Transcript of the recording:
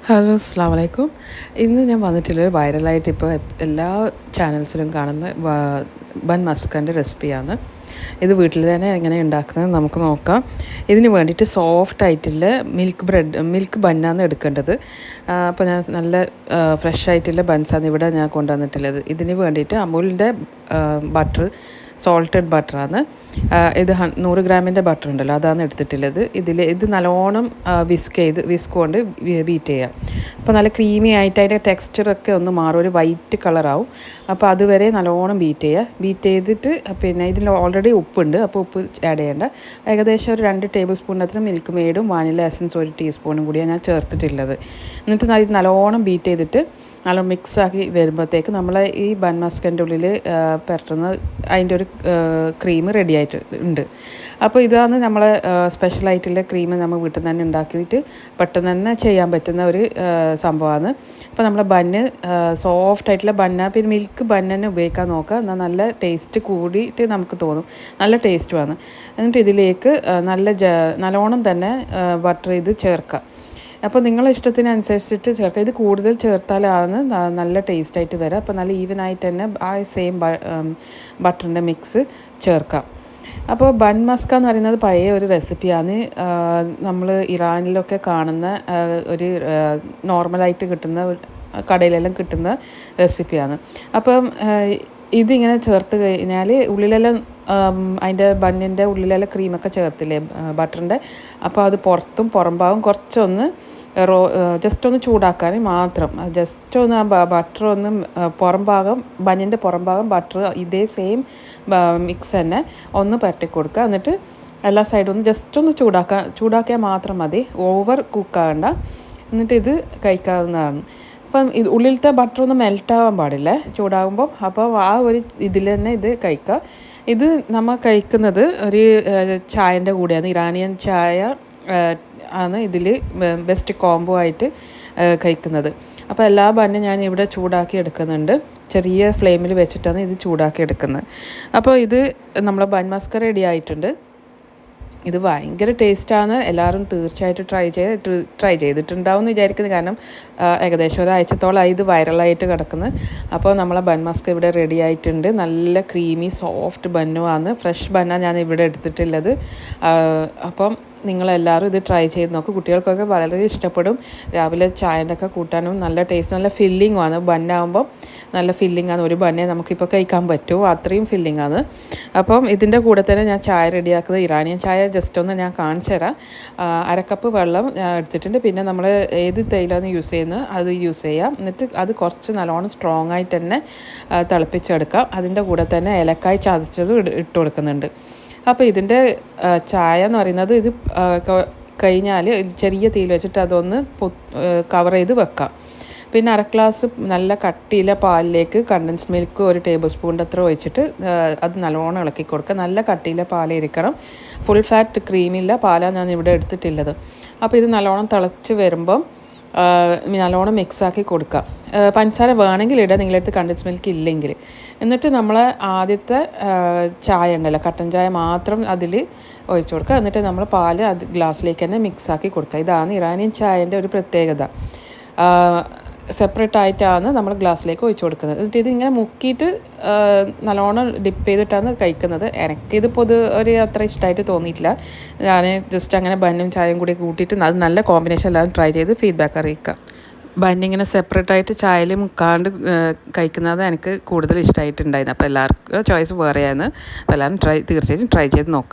Hello അസ്സാം വലൈക്കും. ഇന്ന് ഞാൻ വന്നിട്ടുള്ളത് വൈറലായിട്ട് ഇപ്പോൾ എല്ലാ ചാനൽസിലും കാണുന്ന ബൺ മസ്കൻ്റെ റെസിപ്പിയാണ്. ഇത് വീട്ടിൽ തന്നെ എങ്ങനെ ഉണ്ടാക്കുന്നത് നമുക്ക് നോക്കാം. ഇതിന് വേണ്ടിയിട്ട് സോഫ്റ്റ് ആയിട്ടുള്ള മിൽക്ക് ബന്നാണ് എടുക്കേണ്ടത്. അപ്പോൾ ഞാൻ നല്ല ഫ്രഷ് ആയിട്ടുള്ള ബൺസാണ് ഇവിടെ ഞാൻ കൊണ്ടുവന്നിട്ടുള്ളത്. ഇതിന് വേണ്ടിയിട്ട് അമൂലിൻ്റെ ബട്ടർ, സോൾട്ടഡ് ബട്ടറാണ്. ഇത് 100 ഗ്രാമിൻ്റെ ബട്ടർ ഉണ്ടല്ലോ, അതാണ് എടുത്തിട്ടുള്ളത്. ഇത് നല്ലോണം വിസ്ക് കൊണ്ട് ബീറ്റ് ചെയ്യുക. അപ്പോൾ നല്ല ക്രീമി ആയിട്ട് അതിൻ്റെ ടെക്സ്ചറൊക്കെ ഒന്ന് മാറും, ഒരു വൈറ്റ് കളറാവും. അപ്പോൾ അതുവരെ നല്ലോണം ബീറ്റ് ചെയ്തിട്ട് പിന്നെ ഇതിൽ ഓൾറെഡി ഉപ്പുണ്ട്, അപ്പോൾ ഉപ്പ് ആഡ് ചെയ്യേണ്ട. ഏകദേശം ഒരു 2 ടേബിൾ സ്പൂണിനത്ര മിൽക്ക് മെയ്ഡും വാനില എസൻസ് 1 ടീസ്പൂണും കൂടിയാണ് ഞാൻ ചേർത്തിട്ടുള്ളത്. എന്നിട്ട് ഇത് നല്ലോണം ബീറ്റ് ചെയ്തിട്ട് നല്ല മിക്സാക്കി വരുമ്പോഴത്തേക്ക് നമ്മൾ ഈ ബൺ മസ്കിൻ്റെ ഉള്ളിൽ പെട്ടെന്ന് അതിൻ്റെ ഒരു ക്രീം റെഡി ആയിട്ട് ഉണ്ട്. അപ്പോൾ ഇതാണ് നമ്മളെ സ്പെഷ്യലായിട്ടുള്ള ക്രീം നമ്മൾ വീട്ടിൽ നിന്ന് തന്നെ ഉണ്ടാക്കിയിട്ട് പെട്ടെന്ന് തന്നെ ചെയ്യാൻ പറ്റുന്ന ഒരു സംഭവമാണ്. അപ്പോൾ നമ്മളെ ബണ്ണ് സോഫ്റ്റ് ആയിട്ടുള്ള ബന്ന, പിന്നെ മിൽക്ക് ബന്നെ ഉപയോഗിക്കാൻ നോക്കുക. എന്നാൽ നല്ല ടേസ്റ്റ് കൂടിയിട്ട് നമുക്ക് തോന്നും, നല്ല ടേസ്റ്റുമാണ്. എന്നിട്ട് ഇതിലേക്ക് നല്ലോണം തന്നെ ബട്ടർ ചെയ്ത് ചേർക്കുക. അപ്പോൾ നിങ്ങളുടെ ഇഷ്ടത്തിനനുസരിച്ചിട്ട് ചേർക്കുക. ഇത് കൂടുതൽ ചേർത്താലാണ് നല്ല ടേസ്റ്റായിട്ട് വരിക. അപ്പോൾ നല്ല ഈവനായിട്ട് തന്നെ ആ സെയിം ബട്ടറിൻ്റെ മിക്സ് ചേർക്കാം. അപ്പോൾ ബൺ മസ്ക എന്ന് പറയുന്നത് പഴയ ഒരു റെസിപ്പിയാണ്. നമ്മൾ ഇറാനിലൊക്കെ കാണുന്ന ഒരു നോർമലായിട്ട് കിട്ടുന്ന കടയിലെല്ലാം കിട്ടുന്ന റെസിപ്പിയാണ്. അപ്പം ഇതിങ്ങനെ ചേർത്ത് കഴിഞ്ഞാൽ ഉള്ളിലെല്ലാം അതിൻ്റെ ബണ്ണിൻ്റെ ഉള്ളിലെല്ലാം ക്രീമൊക്കെ ചേർത്തില്ലേ ബട്ടറിൻ്റെ, അപ്പോൾ അത് പുറം ഭാഗം കുറച്ചൊന്ന് ജസ്റ്റ് ഒന്ന് ചൂടാക്കാൻ മാത്രം. ജസ്റ്റ് ഒന്ന് ആ ബട്ടർ ഒന്ന് ബണ്ണിൻ്റെ പുറം ഭാഗം ബട്ടർ ഇതേ സെയിം മിക്സ് തന്നെ ഒന്ന് പരട്ടി കൊടുക്കുക. എന്നിട്ട് എല്ലാ സൈഡും ഒന്ന് ജസ്റ്റ് ഒന്ന് ചൂടാക്കിയാൽ മാത്രം മതി, ഓവർ കുക്കാകണ്ട. എന്നിട്ട് ഇത് കഴിക്കാവുന്നതാണ്. അപ്പം ഉള്ളിലത്തെ ബട്ടർ ഒന്ന് മെൽറ്റാവാൻ പാടില്ല ചൂടാകുമ്പോൾ. അപ്പോൾ ആ ഒരു ഇതിൽ തന്നെ ഇത് കഴിക്കുക. ഇത് നമ്മൾ കഴിക്കുന്നത് ഒരു ചായൻ്റെ കൂടെയാണ്, ഇറാനിയൻ ചായ ആണ് ഇതിൽ ബെസ്റ്റ് കോംബോ ആയിട്ട് കഴിക്കുന്നത്. അപ്പോൾ എല്ലാ ബണ്ണും ഞാൻ ഇവിടെ ചൂടാക്കി എടുക്കുന്നുണ്ട്. ചെറിയ ഫ്ലെയിമിൽ വെച്ചിട്ടാണ് ഇത് ചൂടാക്കി എടുക്കുന്നത്. അപ്പോൾ ഇത് നമ്മളെ ബൺ മസ്ക റെഡി ആയിട്ടുണ്ട്. ഇത് ഭയങ്കര ടേസ്റ്റാണ്. എല്ലാവരും തീർച്ചയായിട്ടും ട്രൈ ചെയ്തിട്ടുണ്ടാവും എന്ന് വിചാരിക്കുന്നു. കാരണം ഏകദേശം ഒരാഴ്ചത്തോളമായി ഇത് വൈറലായിട്ട് കിടക്കുന്നത്. അപ്പോൾ നമ്മളെ ബൺ മസ്ക ഇവിടെ റെഡി ആയിട്ടുണ്ട്. നല്ല ക്രീമി സോഫ്റ്റ് ബന്നുമാണ്. ഫ്രഷ് ബന്നാണ് ഞാൻ ഇവിടെ എടുത്തിട്ടുള്ളത്. അപ്പം നിങ്ങളെല്ലാവരും ഇത് ട്രൈ ചെയ്ത് നോക്കും. കുട്ടികൾക്കൊക്കെ വളരെ ഇഷ്ടപ്പെടും. രാവിലെ ചായൻ്റെ ഒക്കെ കൂട്ടാനും നല്ല ടേസ്റ്റ്, നല്ല ഫില്ലിങ്ങുമാണ്. ബന്നാകുമ്പം നല്ല ഫില്ലിങ്ങാണ്. ഒരു ബണ്ണേ നമുക്കിപ്പോൾ കഴിക്കാൻ പറ്റുമോ, അത്രയും ഫില്ലിങ്ങാണ്. അപ്പം ഇതിൻ്റെ കൂടെ തന്നെ ഞാൻ ചായ റെഡിയാക്കുന്നത്, ഇറാനിയൻ ചായ ജസ്റ്റ് ഒന്ന് ഞാൻ കാണിച്ചു തരാം. 1/2 കപ്പ് വെള്ളം എടുത്തിട്ടുണ്ട്. പിന്നെ നമ്മൾ ഏത് തേയിലാണ് യൂസ് ചെയ്യുന്നത് അത് യൂസ് ചെയ്യാം. എന്നിട്ട് അത് കുറച്ച് നല്ലോണം സ്ട്രോങ് ആയിട്ട് തന്നെ തിളപ്പിച്ചെടുക്കാം. അതിൻ്റെ കൂടെ തന്നെ ഏലക്കായ് ചതച്ചതും ഇട്ട് കൊടുക്കുന്നുണ്ട്. അപ്പോൾ ഇതിൻ്റെ ചായ എന്ന് പറയുന്നത് ഇത് കഴിഞ്ഞാൽ ചെറിയ തീയിൽ വെച്ചിട്ട് അതൊന്ന് കവർ ചെയ്ത് വെക്കാം. പിന്നെ 1/2 ഗ്ലാസ് നല്ല കട്ടിയിലെ പാലിലേക്ക് കണ്ടൻസ് മിൽക്ക് 1 ടേബിൾ സ്പൂണിൻ്റെ അത്ര ഒഴിച്ചിട്ട് അത് നല്ലോണം ഇളക്കി കൊടുക്കുക. നല്ല കട്ടിയിലെ പാലിരിക്കണം, ഫുൾ ഫാറ്റ് ക്രീമില്ല പാലാണ് ഞാൻ ഇവിടെ എടുത്തിട്ടുള്ളത്. അപ്പോൾ ഇത് നല്ലോണം തിളച്ച് വരുമ്പം നല്ലോണം മിക്സാക്കി കൊടുക്കാം. പഞ്ചസാര വേണമെങ്കിൽ ഇടാം, നിങ്ങളടുത്ത് കണ്ടൻസ് മിൽക്ക് ഇല്ലെങ്കിൽ. എന്നിട്ട് നമ്മൾ ആദ്യത്തെ ചായ ഉണ്ടല്ലോ, കട്ടൻ ചായ മാത്രം അതിൽ ഒഴിച്ചു കൊടുക്കുക. എന്നിട്ട് നമ്മൾ പാല് അത് ഗ്ലാസ്സിലേക്ക് തന്നെ മിക്സാക്കി കൊടുക്കുക. ഇതാണ് ഇറാനിയൻ ചായൻ്റെ ഒരു പ്രത്യേകത. സെപ്പറേറ്റ് ആയിട്ടാണ് നമ്മൾ ഗ്ലാസ്സിലേക്ക് ഒഴിച്ചു കൊടുക്കുന്നത്. എന്നിട്ട് ഇതിങ്ങനെ മുക്കിയിട്ട് നല്ലോണം ഡിപ്പ് ചെയ്തിട്ടാണ് കഴിക്കുന്നത്. എനിക്കിതിപ്പോൾ ഒരു അത്ര ഇഷ്ടമായിട്ട് തോന്നിയിട്ടില്ല. ഞാൻ ജസ്റ്റ് അങ്ങനെ ബന്നും ചായയും കൂടി കൂട്ടിയിട്ട് അത് നല്ല കോമ്പിനേഷൻ എല്ലാവരും ട്രൈ ചെയ്ത് ഫീഡ്ബാക്ക് അറിയിക്കുക. ബന്നിങ്ങനെ സെപ്പറേറ്റായിട്ട് ചായയിൽ മുക്കാണ്ട് കഴിക്കുന്നത് എനിക്ക് കൂടുതൽ ഇഷ്ടമായിട്ടുണ്ടായിരുന്നു. അപ്പോൾ എല്ലാവർക്കും ചോയ്സ് വേറെയാണ്. അപ്പോൾ എല്ലാവരും തീർച്ചയായിട്ടും ട്രൈ ചെയ്ത് നോക്കാം.